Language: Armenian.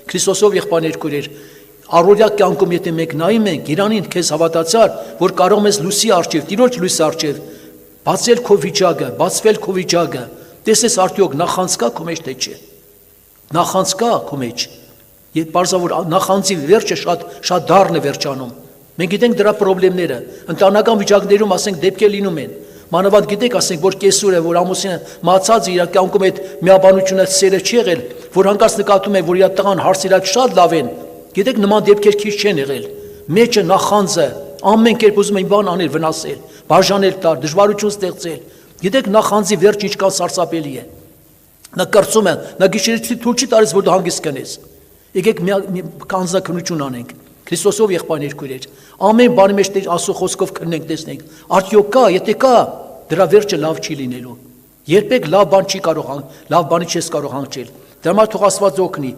Քրիստոսով եղբայրներ քույրեր, առօրյա կյանքում եթե մենք նայում ենք Իրանին քեզ հավատացար, որ կարող ես լույսի առջև, Տիրոջ լույսի առջև բացել քո վիճակը, բացվել քո վիճակը, տեսես արդյոք նախանց կա քո մեջ թե չէ։ Նախանց կա քո մեջ։ Երբ բարձր նախանցի վերջը շատ դառն է վերջանում։ Մենք գիտենք դրա խնդիրները, ընտանեկան վիճակներում ասենք դեպքեր լինում են։ Մանավանդ գիտեք, ասենք որ կեսուրը, որ ամուսինը մացած իր կյանքում այդ միաբանությունը սերը չի եղել, որ հանկարծ նկատում է, որ իր տղան հարցերակ շատ լավ են։ Գիտեք, նման դեպքեր քիչ չեն եղել։ Մեջը նախանձը, ամեն կերպ ուզում են բան անել, վնասել, բաժանել տալ, դժվարություն ստեղծել։ Գիտեք, նախանձի վերջ ինչքան սարսափելի է։ Նա կրծում է, նա գիշերից թույլ չի տալիս, որ դու հանգիստ կնես։ Եկեք կանզակնություն անենք։ Քրիստոսով եղբայրներ քույրեր, ամեն բանի մեջ Աստծո խոսքով քննենք, տեսնենք, արդյոք կա, եթե կա, դրա վերջը լավ չի լինելու։ Երբեք լավ բան չի կարող, լավ բանի չես կարող հանգչել։ Դրա համար թող Աստված օգնի։